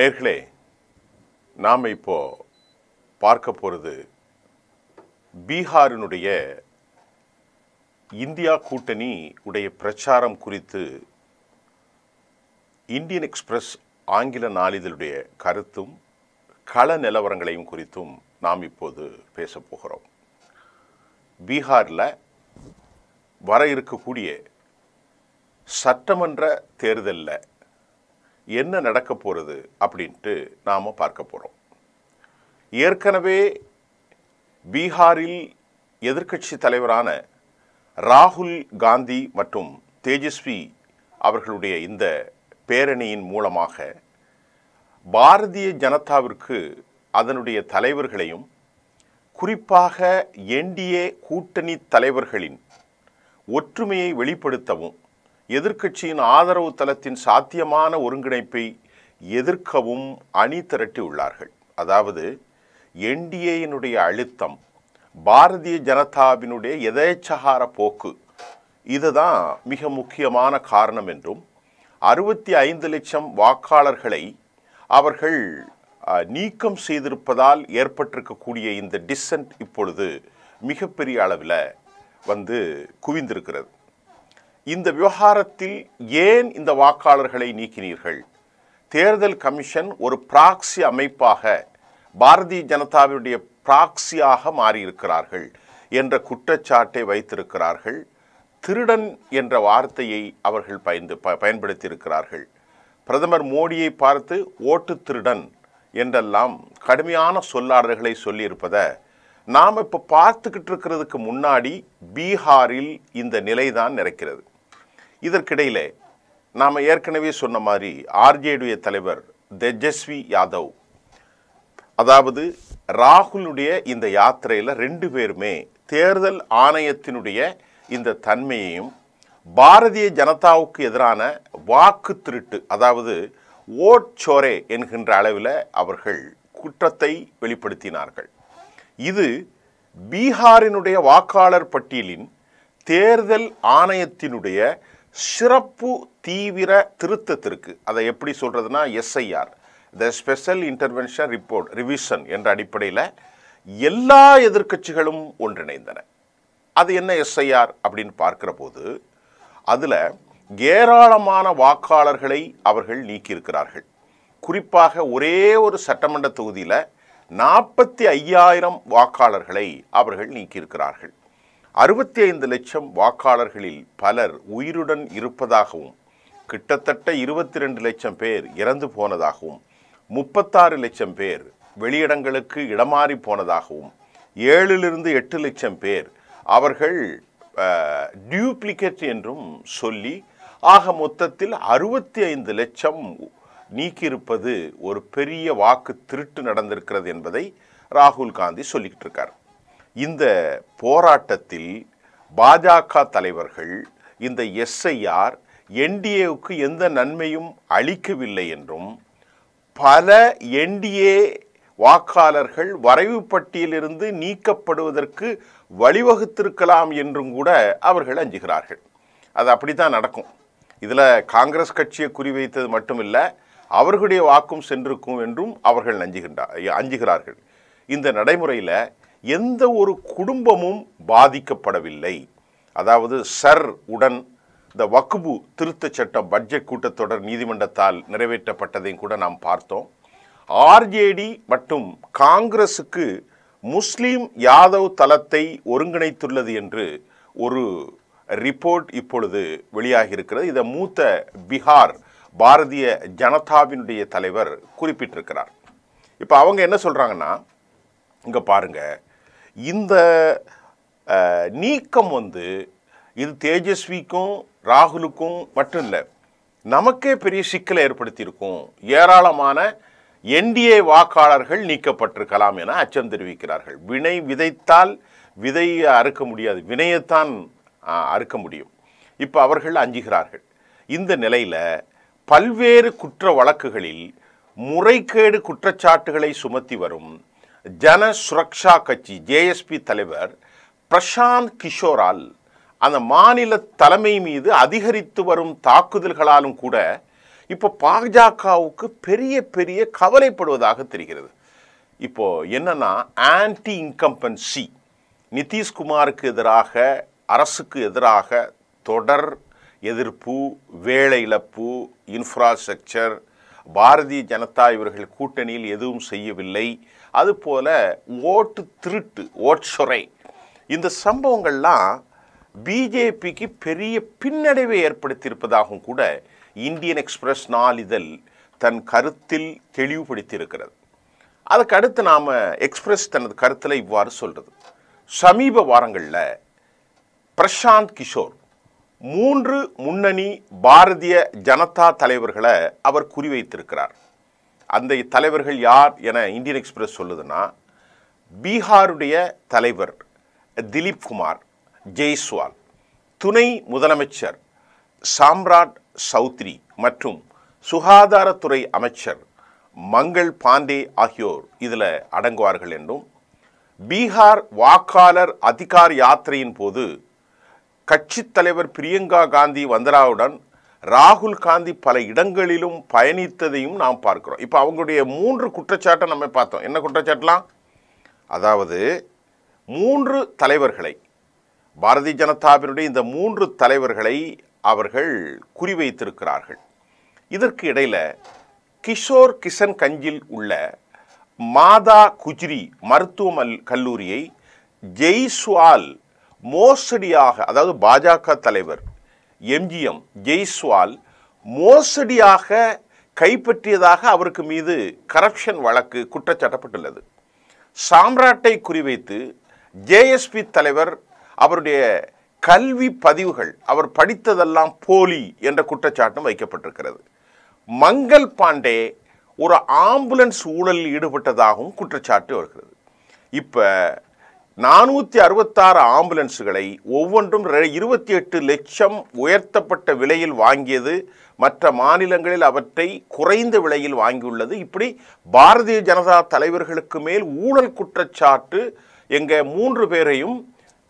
நேர்களே, நாம் இப்போ பார்க்க போகிறது பீகாரினுடைய இந்தியா கூட்டணி உடைய பிரச்சாரம் குறித்து இந்தியன் எக்ஸ்பிரஸ் ஆங்கில நாளிதழுடைய கருத்தும் கள நிலவரங்களையும் குறித்தும் நாம் இப்போது பேச போகிறோம். பீகாரில் வர இருக்கக்கூடிய சட்டமன்ற தேர்தலில் என்ன நடக்க போகிறது அப்படின்ட்டு நாம் பார்க்க போகிறோம். ஏற்கனவே பீகாரில் எதிர்க்கட்சி தலைவரான ராகுல் காந்தி மற்றும் தேஜஸ்வி அவர்களுடைய இந்த பேரணியின் மூலமாக பாரதிய ஜனதாவிற்கு அதனுடைய தலைவர்களையும் குறிப்பாக என்டிஏ கூட்டணி தலைவர்களின் ஒற்றுமையை வெளிப்படுத்தவும் எதிர்க்கட்சியின் ஆதரவு தளத்தின் சாத்தியமான ஒருங்கிணைப்பை எதிர்க்கவும் அணி திரட்டியுள்ளார்கள். அதாவது என்டிஏயினுடைய அழுத்தம், பாரதிய ஜனதாவினுடைய எதேச்சகார போக்கு, இதுதான் மிக முக்கியமான காரணம் என்றும் 65 லட்சம் வாக்காளர்களை அவர்கள் நீக்கம் செய்திருப்பதால் ஏற்பட்டிருக்கக்கூடிய இந்த டிசன்ட் இப்பொழுது மிகப்பெரிய அளவில் குவிந்திருக்கிறது. இந்த விவகாரத்தில் ஏன் இந்த வாக்காளர்களை நீக்கினீர்கள்? தேர்தல் கமிஷன் ஒரு பிராக்சி அமைப்பாக பாரதிய ஜனதாவுடைய பிராக்சியாக மாறியிருக்கிறார்கள் என்ற குற்றச்சாட்டை வைத்திருக்கிறார்கள். திருடன் என்ற வார்த்தையை அவர்கள் பயன்படுத்தியிருக்கிறார்கள். பிரதமர் மோடியை பார்த்து ஓட்டு திருடன் என்றெல்லாம் கடுமையான சொல்லாடல்களை சொல்லியிருப்பதை நாம் இப்போ பார்த்துக்கிட்டு இருக்கிறதுக்கு முன்னாடி பீகாரில் இந்த நிலைதான் நடக்கிறது. இதற்கிடையில் நாம் ஏற்கனவே சொன்ன மாதிரி ஆர்ஜேடி தலைவர் தேஜஸ்வி யாதவ், அதாவது ராகுலுடைய இந்த யாத்திரையில் 2 பேருமே தேர்தல் ஆணையத்தினுடைய இந்த தன்மையையும் பாரதிய ஜனதாவுக்கு எதிரான வாக்கு திருட்டு, அதாவது ஓட் சோரே என்கின்ற அளவில் அவர்கள் குற்றத்தை வெளிப்படுத்தினார்கள். இது பீகாரினுடைய வாக்காளர் பட்டியலின் தேர்தல் ஆணையத்தினுடைய சிறப்பு தீவிர திருத்தத்திற்கு, அதை எப்படி சொல்றதுன்னா SIR, the special intervention report revision என்ற அடிப்படையில் எல்லா எதிர்க்கட்சிகளும் ஒன்றிணைந்தன. அது என்ன எஸ்ஐஆர் அப்படின்னு பார்க்கிற போது அதில் ஏராளமான வாக்காளர்களை அவர்கள் நீக்கியிருக்கிறார்கள். குறிப்பாக ஒரே ஒரு சட்டமன்ற தொகுதியில் 45,000 வாக்காளர்களை அவர்கள் நீக்கியிருக்கிறார்கள். 65 லட்சம் வாக்காளர்களில் பலர் உயிருடன் இருப்பதாகவும், கிட்டத்தட்ட 22 லட்சம் பேர் இறந்து போனதாகவும், 36 லட்சம் பேர் வெளியிடங்களுக்கு இடமாறி போனதாகவும், 7லிருந்து 8 லட்சம் பேர் அவர்கள் டியூப்ளிகேட் என்றும் சொல்லி, ஆக மொத்தத்தில் 65 லட்சம் நீக்கியிருப்பது ஒரு பெரிய வாக்கு திருட்டு நடந்திருக்கிறது என்பதை ராகுல் காந்தி சொல்லிக்கிட்டு இருக்கார். இந்த போராட்டத்தில் பாஜக தலைவர்கள் இந்த எஸ்ஐஆர் என்டிஏவுக்கு எந்த நன்மையும் அளிக்கவில்லை என்றும், பல என்டிஏ வாக்காளர்கள் வரைவு பட்டியலிருந்து நீக்கப்படுவதற்கு வழிவகுத்திருக்கலாம் என்றும் கூட அவர்கள் அஞ்சுகிறார்கள். அது அப்படி தான் நடக்கும். இதில் காங்கிரஸ் கட்சியை குறிவைத்தது மட்டுமில்லை, அவர்களுடைய வாக்கும் சென்றிருக்கும் என்றும் அவர்கள் அஞ்சுகிறார்கள். இந்த நடைமுறையில் எந்த ஒரு குடும்பமும் பாதிக்கப்படவில்லை. அதாவது சர் உடன் இந்த வக்பு திருத்த சட்டம் பட்ஜெட் கூட்டத்தொடர் நீதிமன்றத்தால் நிறைவேற்றப்பட்டதையும் கூட நாம் பார்த்தோம். ஆர்ஜேடி மற்றும் காங்கிரஸுக்கு முஸ்லீம் யாதவ் தளத்தை ஒருங்கிணைத்துள்ளது என்று ஒரு ரிப்போர்ட் இப்பொழுது வெளியாகி இருக்கிறது. இதை மூத்த பீகார் பாரதிய ஜனதாவினுடைய தலைவர் குறிப்பிட்டிருக்கிறார். இப்போ அவங்க என்ன சொல்கிறாங்கன்னா, இங்கே பாருங்க, இந்த நீக்கம் இது தேஜஸ்விக்கும் ராகுலுக்கும் மட்டும் இல்லை, நமக்கே பெரிய சிக்கலை ஏற்படுத்தியிருக்கும். ஏராளமான என்டிஏ வாக்காளர்கள் நீக்கப்பட்டிருக்கலாம் என அச்சம் தெரிவிக்கிறார்கள். வினை விதைத்தால் விதையை அறுக்க முடியாது, வினையைத்தான் அறுக்க முடியும். இப்போ அவர்கள் அஞ்சுகிறார்கள். இந்த நிலையில் பல்வேறு குற்ற வழக்குகளில் முறைகேடு குற்றச்சாட்டுகளை சுமத்தி வரும் ஜன சுரக்ஷா கட்சி ஜேஎஸ்பி தலைவர் பிரசாந்த் கிஷோரால் அந்த மாநில தலைமை மீது அதிகரித்து வரும் தாக்குதல்களாலும் கூட இப்போ பாஜகவுக்கு பெரிய பெரிய கவலைப்படுவதாக தெரிகிறது. இப்போ என்னன்னா ஆன்டி இன்கம்பன்சி, நிதிஷ்குமாருக்கு எதிராக, அரசுக்கு எதிராக தொடர் எதிர்ப்பு, வேலை இழப்பு, இன்ஃப்ராஸ்ட்ரக்சர், பாரதிய ஜனதா இவர்கள் கூட்டணியில் எதுவும் செய்யவில்லை, அதுபோல ஓட்டு திருட்டு, ஓட்சொரை, இந்த சம்பவங்கள்லாம் பிஜேபிக்கு பெரிய பின்னடைவை ஏற்படுத்தியிருப்பதாகவும் கூட இந்தியன் எக்ஸ்பிரஸ் நாளிதழ் தன் கருத்தில் தெளிவுபடுத்தியிருக்கிறது. அதுக்கு அடுத்து நாம் எக்ஸ்பிரஸ் தனது கருத்தில் இவ்வாறு சொல்கிறது. சமீப வாரங்களில் பிரசாந்த் கிஷோர் 3 முன்னணி பாரதிய ஜனதா தலைவர்களை அவர் குறிவைத்திருக்கிறார். அந்த தலைவர்கள் யார் என இந்தியன் எக்ஸ்பிரஸ் சொல்லுதுன்னா, பீகாருடைய தலைவர் திலீப் குமார் ஜெய்ஸ்வால், துணை முதலமைச்சர் சாம்ராட் சௌத்ரி மற்றும் சுகாதாரத்துறை அமைச்சர் மங்கள் பாண்டே ஆகியோர் இதில் அடங்குவார்கள் என்றும், பீகார் வாக்காளர் அதிகார் யாத்திரையின் போது கட்சி தலைவர் பிரியங்கா காந்தி வந்தராவுடன் ராகுல் காந்தி பல இடங்களிலும் பயணித்ததையும் நாம் பார்க்கிறோம். இப்போ அவங்களுடைய 3 குற்றச்சாட்டை நம்ம பார்த்தோம். என்ன குற்றச்சாட்டுலாம்? அதாவது 3 தலைவர்களை, பாரதிய ஜனதாவினுடைய இந்த 3 தலைவர்களை அவர்கள் குறிவைத்திருக்கிறார்கள். இதற்கு இடையில் கிஷோர் கிஷன்கஞ்சில் உள்ள மாதா குஜ்ரி மருத்துவ கல்லூரியை ஜெய்ஸ்வால் மோசடியாக, அதாவது பாஜக தலைவர் எம்ஜிஎம் ஜெய்ஸ்வால் மோசடியாக கைப்பற்றியதாக அவருக்கு மீது கரப்ஷன் வழக்கு குற்றச்சாட்டப்பட்டுள்ளது. சாம்ராட்டை குறிவைத்து ஜேஎஸ்பி தலைவர் அவருடைய கல்வி பதிவுகள், அவர் படித்ததெல்லாம் போலி என்ற குற்றச்சாட்டும் வைக்கப்பட்டிருக்கிறது. மங்கள் பாண்டே ஒரு ஆம்புலன்ஸ் ஊழலில் ஈடுபட்டதாகவும் குற்றச்சாட்டு வருகிறது. இப்போ 466 ஆம்புலன்ஸுகளை ஒவ்வொன்றும் 28 லட்சம் உயர்த்தப்பட்ட விலையில் வாங்கியது, மற்ற மாநிலங்களில் அவற்றை குறைந்த விலையில் வாங்கியுள்ளது. இப்படி பாரதிய ஜனதா தலைவர்களுக்கு மேல் ஊழல் குற்றச்சாட்டு எங்க 3 பேரையும்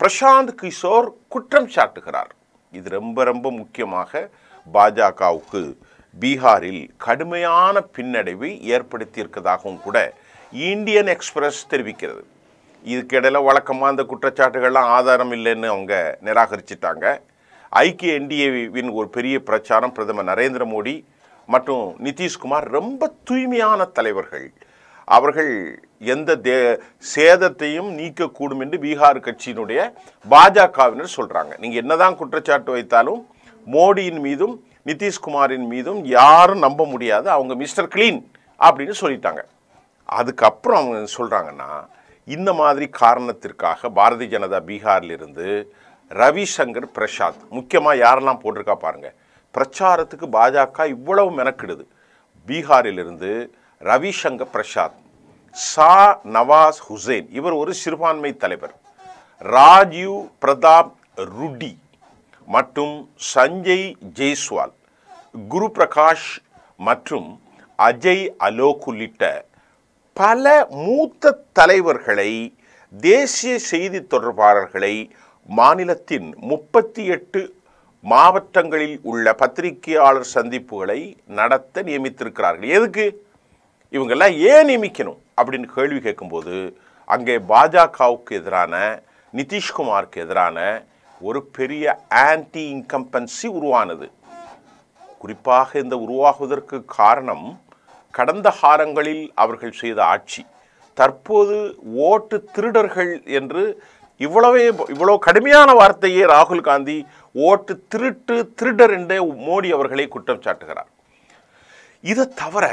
பிரசாந்த் கிஷோர் குற்றம் சாட்டுகிறார். இது ரொம்ப ரொம்ப முக்கியமாக பாஜகவுக்கு பீகாரில் கடுமையான பின்னடைவை ஏற்படுத்தியிருக்கதாகவும் கூட இந்தியன் எக்ஸ்பிரஸ் தெரிவிக்கிறது. இதுக்கிடையில் வழக்கமாக அந்த குற்றச்சாட்டுகள்லாம் ஆதாரம் இல்லைன்னு அவங்க நிராகரிச்சிட்டாங்க. ஐக்கிய என்டிஏவின் ஒரு பெரிய பிரச்சாரம், பிரதமர் நரேந்திர மோடி மற்றும் நிதிஷ்குமார் ரொம்ப தூய்மையான தலைவர்கள், அவர்கள் எந்த சேதத்தையும் நீக்கக்கூடும் என்று பீகார் கட்சியினுடைய பாஜகவினர் சொல்கிறாங்க. நீங்கள் என்னதான் குற்றச்சாட்டு வைத்தாலும் மோடியின் மீதும் நிதிஷ்குமாரின் மீதும் யாரும் நம்ப முடியாது, அவங்க மிஸ்டர் கிளீன் அப்படின்னு சொல்லிட்டாங்க. அதுக்கப்புறம் அவங்க சொல்கிறாங்கன்னா, இந்த மாதிரி காரணத்திற்காக பாரதிய ஜனதா பீகாரிலிருந்து ரவிசங்கர் பிரசாத், முக்கியமாக யாரெல்லாம் போட்டிருக்கா பாருங்கள், பிரச்சாரத்துக்கு பாஜக இவ்வளவு மெனக்கிடுது. பீகாரிலிருந்து ரவிசங்கர் பிரசாத், சா நவாஸ் ஹுசேன், இவர் ஒரு சிறுபான்மை தலைவர், ராஜீவ் பிரதாப் ருடி மற்றும் சஞ்சய் ஜெய்ஸ்வால், குரு பிரகாஷ் மற்றும் அஜய் அலோக் உள்ளிட்ட பல மூத்த தலைவர்களை, தேசிய செய்தி தொடர்பாளர்களை மாநிலத்தின் 38 மாவட்டங்களில் உள்ள பத்திரிகையாளர் சந்திப்புகளை நடத்த நியமித்திருக்கிறார்கள். எதுக்கு இவங்கெல்லாம் ஏன் நியமிக்கணும் அப்படின்னு கேள்வி கேட்கும்போது, அங்கே பாஜகவுக்கு எதிரான, நிதிஷ்குமாருக்கு எதிரான ஒரு பெரிய ஆன்டி இன்கம்பன்சி உருவானது. குறிப்பாக இந்த உருவாகுவதற்கு காரணம் கடந்த காலங்களில் அவர்கள் செய்த ஆட்சி. தற்போது ஓட்டு திருடர்கள் என்று இவ்வளோ கடுமையான வார்த்தையே ராகுல் காந்தி ஓட்டு திருடர் என்று மோடி அவர்களை குற்றம் சாட்டுகிறார். இதை தவிர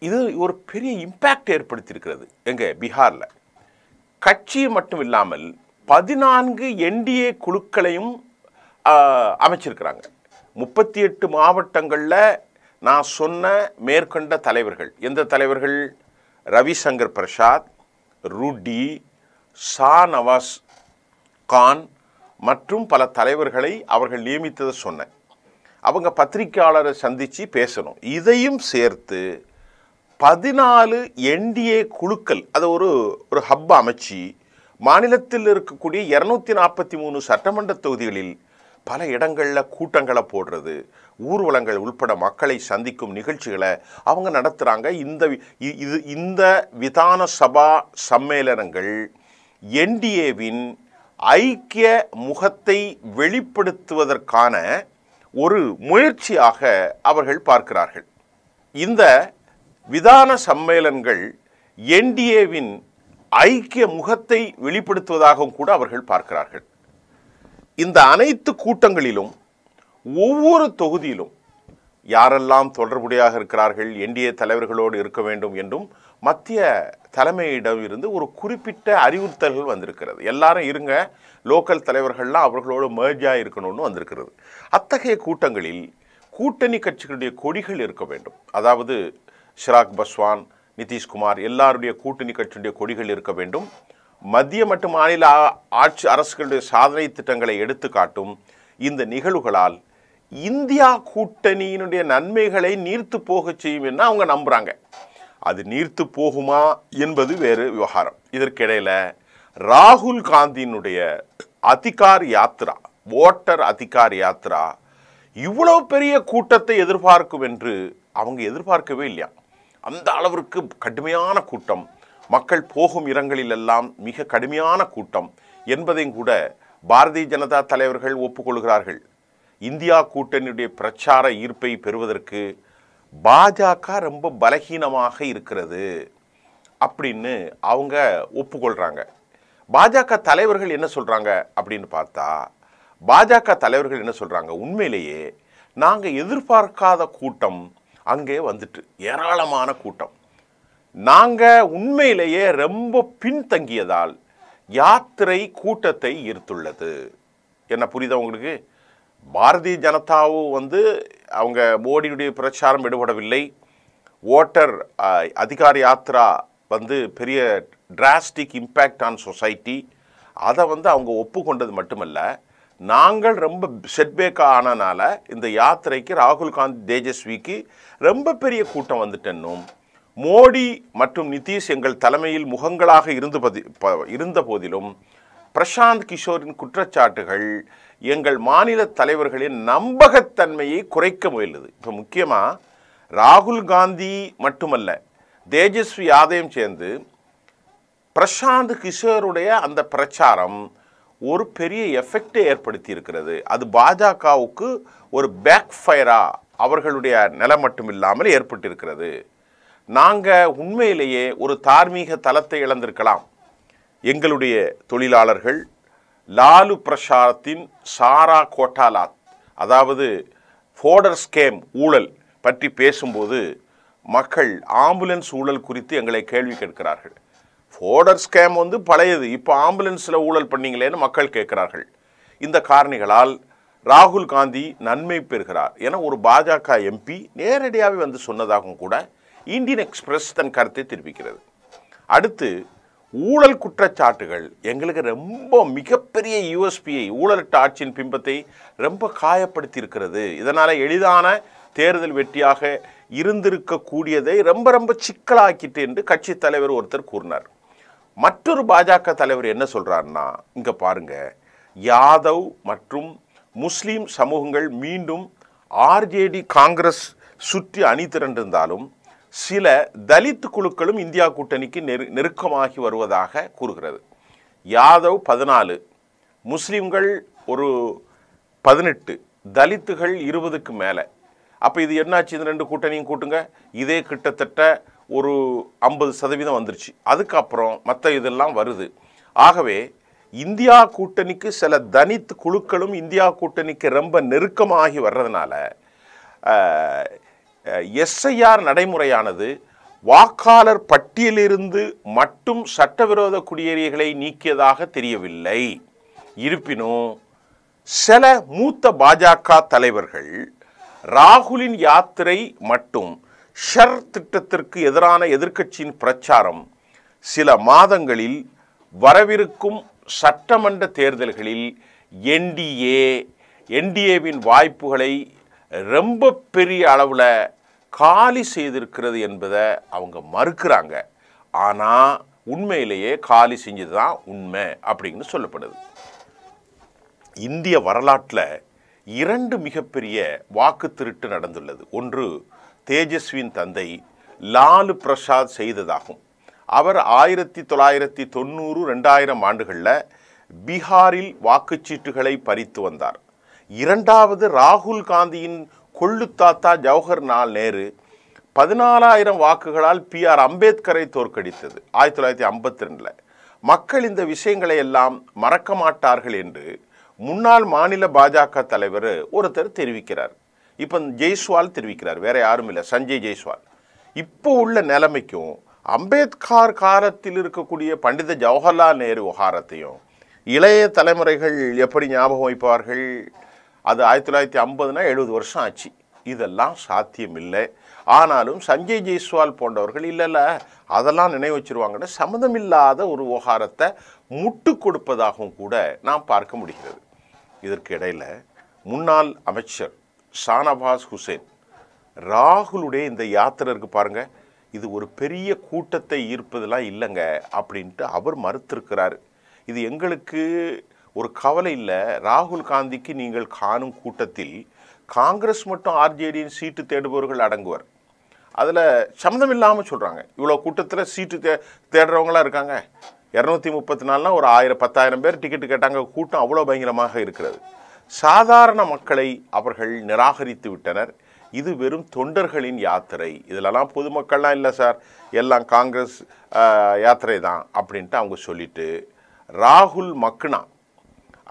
இது ஒரு பெரிய இம்பேக்ட் ஏற்படுத்தியிருக்கிறது. எங்க பீகாரில் கட்சி மட்டும் இல்லாமல் 14 என்டிஏ குழுக்களையும் அமைச்சிருக்கிறாங்க. 38 மாவட்டங்களில் நான் சொன்ன மேற்கொண்ட தலைவர்கள், எந்த தலைவர்கள்? ரவிசங்கர் பிரசாத், ருடி, சா நவாஸ் கான் மற்றும் பல தலைவர்களை அவர்கள் நியமித்ததை சொன்னேன். அவங்க பத்திரிகையாளரை சந்தித்து பேசணும். இதையும் சேர்த்து 14 என்டிஏ குழுக்கள், அதை ஒரு ஹப் அமைச்சு மாநிலத்தில் இருக்கக்கூடிய 243 சட்டமன்ற தொகுதிகளில் பல இடங்களில் கூட்டங்களை போடுறது, ஊர்வலங்கள் உள்பட மக்களை சந்திக்கும் நிகழ்ச்சிகளை அவங்க நடத்துகிறாங்க. இந்த விதான சபா சம்மேளனங்கள் என்டிஏவின் ஐக்கிய முகத்தை வெளிப்படுத்துவதற்கான ஒரு முயற்சியாக அவர்கள் பார்க்கிறார்கள். இந்த விதான சம்மேளனங்கள் என்டிஏவின் ஐக்கிய முகத்தை வெளிப்படுத்துவதாகவும் கூட அவர்கள் பார்க்கிறார்கள். இந்த அனைத்து கூட்டங்களிலும் ஒவ்வொரு தொகுதியிலும் யாரெல்லாம் தொடர்புடையாக இருக்கிறார்கள், என்டிஏ தலைவர்களோடு இருக்க வேண்டும் என்றும் மத்திய தலைமையிடம் இருந்து ஒரு குறிப்பிட்ட அறிவுறுத்தல்கள் வந்திருக்கிறது. எல்லாரும் இருங்க, லோக்கல் தலைவர்கள்லாம் அவர்களோடு மேர்ஜாக இருக்கணும்னு வந்திருக்கிறது. அத்தகைய கூட்டங்களில் கூட்டணி கட்சிகளுடைய கொடிகள் இருக்க வேண்டும். அதாவது சிராக் பஸ்வான், நிதிஷ்குமார் எல்லாருடைய கூட்டணி கட்சியுடைய கொடிகள் இருக்க வேண்டும். மத்திய மற்றும் மாநில அரசுகளுடைய சாதனை திட்டங்களை எடுத்து காட்டும் இந்த நிகழ்வுகளால் இந்தியா கூட்டணியினுடைய நன்மைகளை நீர்த்து போக செய்யும் என்று அவங்க நம்புறாங்க. அது நீர்த்து போகுமா என்பது வேறு விவகாரம். இதற்கிடையில ராகுல் காந்தியினுடைய அதிகார் யாத்ரா, ஓட்டர் அதிகார் யாத்ரா இவ்வளவு பெரிய கூட்டத்தை எதிர்பார்க்கும் என்று அவங்க எதிர்பார்க்கவே இல்லையா. அந்த அளவிற்கு கடுமையான கூட்டம், மக்கள் போகும் இடங்களிலெல்லாம் மிக கடுமையான கூட்டம் என்பதையும் கூட பாரதிய ஜனதா தலைவர்கள் ஒப்புக்கொள்கிறார்கள். இந்தியா கூட்டணியுடைய பிரச்சார ஈர்ப்பை பெறுவதற்கு பாஜக ரொம்ப பலகீனமாக இருக்கிறது அப்படின்னு அவங்க ஒப்புக்கொள்கிறாங்க. பாஜக தலைவர்கள் என்ன சொல்கிறாங்க அப்படின்னு பார்த்தா, பாஜக தலைவர்கள் என்ன சொல்கிறாங்க, உண்மையிலேயே நாங்கள் எதிர்பார்க்காத கூட்டம் அங்கே வந்துட்டு, ஏராளமான கூட்டம். நாங்கள் உண்மையிலேயே ரொம்ப பின்தங்கியதால் யாத்திரை கூட்டத்தை ஈர்த்துள்ளது. என்ன புரியுதா உங்களுக்கு? பாரதிய ஜனதாவும் அவங்க மோடியுடைய பிரச்சாரம் ஈடுபடவில்லை. ஓட்டர் அதிகார யாத்ரா பெரிய டிராஸ்டிக் இம்பேக்ட் ஆன் சொசைட்டி, அதை அவங்க ஒப்புக்கொண்டது மட்டுமல்ல, நாங்கள் ரொம்ப செட்பேக் ஆனனால இந்த யாத்திரைக்கு ராகுல் காந்தி தேஜஸ்விக்கு ரொம்ப பெரிய கூட்டம் வந்துட்டேன்னும், மோடி மற்றும் நிதிஷ் எங்கள் தலைமையில் முகங்களாக இருந்த போதிலும் பிரசாந்த் கிஷோரின் குற்றச்சாட்டுகள் எங்கள் மாநில தலைவர்களின் நம்பகத்தன்மையை குறைக்க முயலுது. இப்போ முக்கியமாக ராகுல் காந்தி மட்டுமல்ல, தேஜஸ்வி யாதவும் சேர்ந்து பிரசாந்த் கிஷோருடைய அந்த பிரச்சாரம் ஒரு பெரிய எஃபெக்டை ஏற்படுத்தி இருக்கிறது. அது பாஜகவுக்கு ஒரு பேக் ஃபயரா அவர்களுடைய நிலை மட்டும் இல்லாமல் ஏற்பட்டிருக்கிறது. நாங்கள் உண்மையிலேயே ஒரு தார்மீக தளத்தை இழந்திருக்கலாம். எங்களுடைய தொழிலாளர்கள் லாலு பிரசாத்தின் சாரா கோட்டாலா, அதாவது ஃபோடர் ஸ்கேம் ஊழல் பற்றி பேசும்போது மக்கள் ஆம்புலன்ஸ் ஊழல் குறித்து எங்களை கேள்வி கேட்கிறார்கள். ஃபோடர் ஸ்கேம் பழையது, இப்போ ஆம்புலன்ஸில் ஊழல் பண்ணீங்களேன்னு மக்கள் கேட்கிறார்கள். இந்த காரணிகளால் ராகுல் காந்தி நன்மை பெறுகிறார் என ஒரு பாஜக எம்பி நேரடியாகவே சொன்னதாகவும் கூட இந்தியன் எக்ஸ்பிரஸ் தன் கருத்தை தெரிவிக்கிறது. அடுத்து ஊழல் குற்றச்சாட்டுகள் எங்களுக்கு ரொம்ப மிகப்பெரிய யூஎஸ்பியை, ஊழலற்ற ஆட்சியின் பிம்பத்தை ரொம்ப காயப்படுத்தி இருக்கிறது. இதனால் எளிதான தேர்தல் வெற்றியாக இருந்திருக்கக்கூடியதை ரொம்ப ரொம்ப சிக்கலாக்கிட்டு என்று கட்சி தலைவர் ஒருத்தர் கூறினார். மற்றொரு பாஜக தலைவர் என்ன சொல்றாருன்னா, இங்க பாருங்க, யாதவ் மற்றும் முஸ்லீம் சமூகங்கள் மீண்டும் ஆர்ஜேடி காங்கிரஸ் சுற்றி அணி திரண்டிருந்தாலும் சில தலித் குழுக்களும் இந்தியா கூட்டணிக்கு நெருக்கமாகி வருவதாக கூறுகிறது. யாதவ் 14, முஸ்லீம்கள் ஒரு 18, தலித்துகள் 20க்கு மேலே. அப்போ இது என்னாச்சு? இந்த ரெண்டு கூட்டணியும் கூட்டுங்க, இதே கிட்டத்தட்ட ஒரு 50% வந்துருச்சு. அதுக்கப்புறம் மற்ற இதெல்லாம் வருது. ஆகவே இந்தியா கூட்டணிக்கு சில தலித் குழுக்களும் இந்தியா கூட்டணிக்கு ரொம்ப நெருக்கமாகி வர்றதுனால எஸ்ஐஆர் நடைமுறையானது வாக்காளர் பட்டியலிருந்து மட்டும் சட்டவிரோத குடியேறிகளை நீக்கியதாக தெரியவில்லை. இருப்பினும் சில மூத்த பாஜக தலைவர்கள் ராகுலின் யாத்திரை மற்றும் ஷர் திட்டத்திற்கு எதிரான எதிர்க்கட்சியின் பிரச்சாரம் சில மாதங்களில் வரவிருக்கும் சட்டமன்ற தேர்தல்களில் என்டிஏவின் வாய்ப்புகளை ரொம்ப பெரிய அளவில் காலி செய்திருக்கிறது என்பதை அவங்க மறுக்கிறாங்க. ஆனால் உண்மையிலேயே காலி செஞ்சது தான் உண்மை அப்படின்னு சொல்லப்படுது. இந்திய வரலாற்றில் 2 மிகப்பெரிய வாக்கு திருட்டு நடந்துள்ளது. ஒன்று தேஜஸ்வியின் தந்தை லாலு பிரசாத் செய்ததாகும். அவர் 1990 2000 ஆண்டுகளில் பீகாரில் வாக்குச்சீட்டுகளை பறித்து வந்தார். இரண்டாவது ராகுல் காந்தியின் கொள்ளுத்தாத்தா ஜவஹர்லால் நேரு 14,000 வாக்குகளால் PR அம்பேத்கரை தோற்கடித்தது 1952. மக்கள் இந்த விஷயங்களை எல்லாம் மறக்க மாட்டார்கள் என்று முன்னாள் மாநில பாஜக தலைவர் ஒருத்தர் தெரிவிக்கிறார். இப்போ ஜெய்ஸ்வால் தெரிவிக்கிறார், வேற யாரும் இல்லை, சஞ்சய் ஜெய்ஸ்வால். இப்போ உள்ள நிலைமைக்கும் அம்பேத்கர் காலத்தில் இருக்கக்கூடிய பண்டித ஜவஹர்லால் நேரு விவகாரத்தையும் இளைய தலைமுறைகள் எப்படி ஞாபகம் வைப்பார்கள்? அது 1950னா 70 வருஷம் ஆச்சு. இதெல்லாம் சாத்தியம் இல்லை. ஆனாலும் சஞ்சய் ஜெய்ஸ்வால் போன்றவர்கள் இல்லைல்ல அதெல்லாம் நினைவு வச்சிருவாங்கன்னு சம்மந்தமில்லாத ஒரு விவகாரத்தை முட்டு கொடுப்பதாகவும் கூட நாம் பார்க்க முடிகிறது. இதற்கு இடையில் முன்னாள் அமைச்சர் ஷானவாஸ் ஹுசேன் ராகுலுடைய இந்த யாத்திரை இருக்கு பாருங்க, இது ஒரு பெரிய கூட்டத்தை ஈர்ப்பதெல்லாம் இல்லைங்க அப்படின்ட்டு அவர் மறுத்திருக்கிறார். இது எங்களுக்கு ஒரு கவலை இல்லை. ராகுல் காந்திக்கு நீங்கள் காணும் கூட்டத்தில் காங்கிரஸ் மற்றும் RJDயின் சீட்டு தேடுபவர்கள் அடங்குவர். அதில் சம்மந்தம் இல்லாமல் சொல்கிறாங்க. இவ்வளோ கூட்டத்தில் சீட்டு தேடுறவங்களாம் இருக்காங்க. 234னா ஒரு 1000-10,000 பேர் டிக்கெட்டு கேட்டாங்க. கூட்டம் அவ்வளோ பயங்கரமாக இருக்கிறது. சாதாரண மக்களை அவர்கள் நிராகரித்து விட்டனர். இது வெறும் தொண்டர்களின் யாத்திரை, இதிலெல்லாம் பொதுமக்கள்லாம் இல்லை சார், எல்லாம் காங்கிரஸ் யாத்திரை தான் அப்படின்ட்டு அவங்க சொல்லிட்டு ராகுல் மக்னா,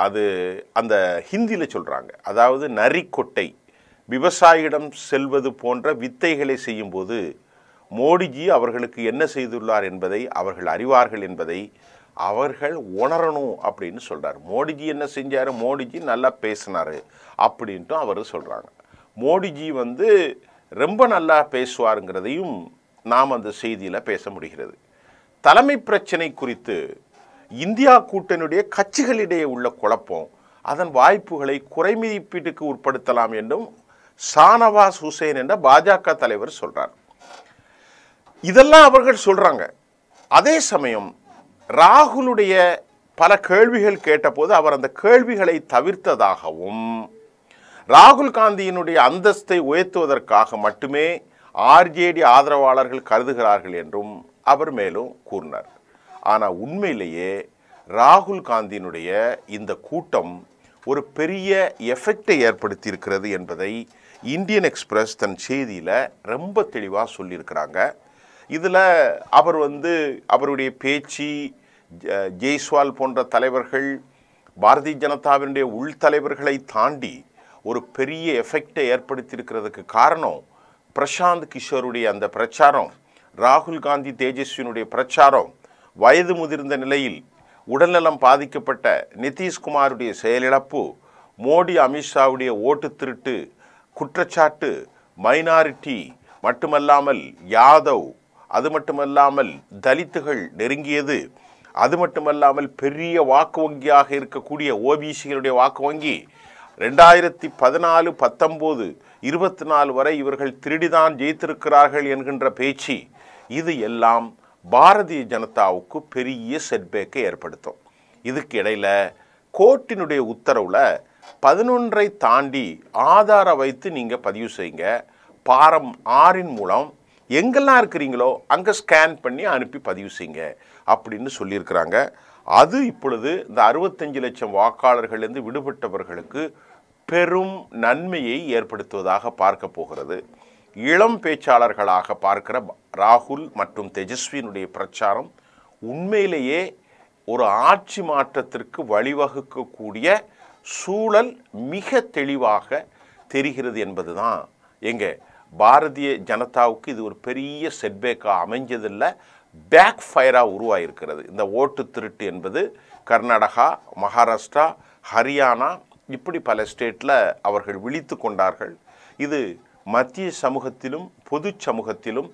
அது அந்த ஹிந்தியில் சொல்கிறாங்க, அதாவது நரிக்கொட்டை விவசாயியிடம் செல்வது போன்ற வித்தைகளை செய்யும்போது மோடிஜி அவர்களுக்கு என்ன செய்துள்ளார் என்பதை அவர்கள் அறிவார்கள் என்பதை அவர்கள் உணரணும் அப்படின்னு சொல்கிறார். மோடிஜி என்ன செஞ்சார்? மோடிஜி நல்லா பேசினார் அப்படின்ட்டும் அவர் சொல்கிறாங்க. மோடிஜி ரொம்ப நல்லா பேசுவாருங்கிறதையும் நாம் அந்த செய்தியில் பேச முடிகிறது. தலைமை பிரச்சனை குறித்து இந்தியா கூட்டணியுடைய கட்சிகளிடையே உள்ள குழப்பம் அதன் வாய்ப்புகளை குறைமதிப்பீட்டுக்கு உட்படுத்தலாம் என்றும் ஷானவாஸ் ஹுசேன் என்ற பாஜக தலைவர் சொல்றார். இதெல்லாம் அவர்கள் சொல்றாங்க. அதே சமயம் ராகுலுடைய பல கேள்விகள் கேட்டபோது அவர் அந்த கேள்விகளை தவிர்த்ததாகவும் ராகுல் காந்தியினுடைய அந்தஸ்தை உயர்த்துவதற்காக மட்டுமே RJD ஆதரவாளர்கள் கருதுகிறார்கள் என்றும் அவர் மேலும் கூறினார். ஆனால் உண்மையிலேயே ராகுல் காந்தியினுடைய இந்த கூட்டம் ஒரு பெரிய எஃபெக்டை ஏற்படுத்தி இருக்கிறது என்பதை இந்தியன் எக்ஸ்பிரஸ் தன் செய்தியில் ரொம்ப தெளிவாக சொல்லியிருக்கிறாங்க. இதில் அவர் அவருடைய பேச்சு, ஜெய்ஸ்வால் போன்ற தலைவர்கள், பாரதிய ஜனதாவினுடைய உள்தலைவர்களை தாண்டி ஒரு பெரிய எஃபெக்டை ஏற்படுத்தியிருக்கிறதுக்கு காரணம் பிரசாந்த் கிஷோருடைய அந்த பிரச்சாரம், ராகுல் காந்தி தேஜஸ்வியினுடைய பிரச்சாரம், வயது முதிர்ந்த நிலையில் உடல்நலம் பாதிக்கப்பட்ட நிதிஷ்குமாருடைய செயலிழப்பு, மோடி அமித்ஷாவுடைய ஓட்டு திருட்டு குற்றச்சாட்டு, மைனாரிட்டி மட்டுமல்லாமல் யாதவ், அது மட்டுமல்லாமல் தலித்துகள் நெருங்கியது, அது மட்டுமல்லாமல் பெரிய வாக்கு வங்கியாக இருக்கக்கூடிய OBCகளுடைய வாக்கு வங்கி 2014, 19, 24 வரை இவர்கள் திருடிதான் ஜெயித்திருக்கிறார்கள் என்கின்ற பேச்சு, இது எல்லாம் பாரதிய ஜனதாவுக்கு பெரிய செட்பேக்கை ஏற்படுத்தும். இதுக்கு இடையில் கோர்ட்டினுடைய உத்தரவில் 11ஐ தாண்டி ஆதார வைத்து நீங்கள் பதிவு செய்யுங்க, பாரம் 6 மூலம் எங்கெல்லாம் இருக்கிறீங்களோ அங்கே ஸ்கேன் பண்ணி அனுப்பி பதிவு செய்யுங்க அப்படின்னு சொல்லியிருக்கிறாங்க. அது இப்பொழுது இந்த 65 லட்சம் வாக்காளர்களிலிருந்து விடுபட்டவர்களுக்கு பெரும் நன்மையை ஏற்படுத்துவதாக பார்க்க போகிறது. இளம் பேச்சாளர்களாக பார்க்கிற ராகுல் மற்றும் தேஜஸ்வியினுடைய பிரச்சாரம் உண்மையிலேயே ஒரு ஆட்சி மாற்றத்திற்கு வழிவகுக்கக்கூடிய சூழல் மிக தெளிவாக தெரிகிறது என்பதுதான் எங்கே பாரதிய ஜனதாவுக்கு இது ஒரு பெரிய செட்பேக்காக அமைஞ்சதில்லை, பேக் ஃபயராக உருவாயிருக்கிறது. இந்த ஓட்டு திருட்டு என்பது கர்நாடகா, மகாராஷ்டிரா, ஹரியானா இப்படி பல ஸ்டேட்டில் அவர்கள் விழித்து கொண்டார்கள். இது மத்திய சமூகத்திலும் பொது சமூகத்திலும்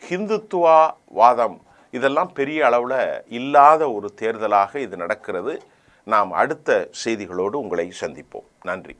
ஹிந்துத்துவவாதம் இதெல்லாம் பெரிய அளவில் இல்லாத ஒரு தேர்தலாக இது நடக்கிறது. நாம் அடுத்த செய்திகளோடு உங்களை சந்திப்போம். நன்றி.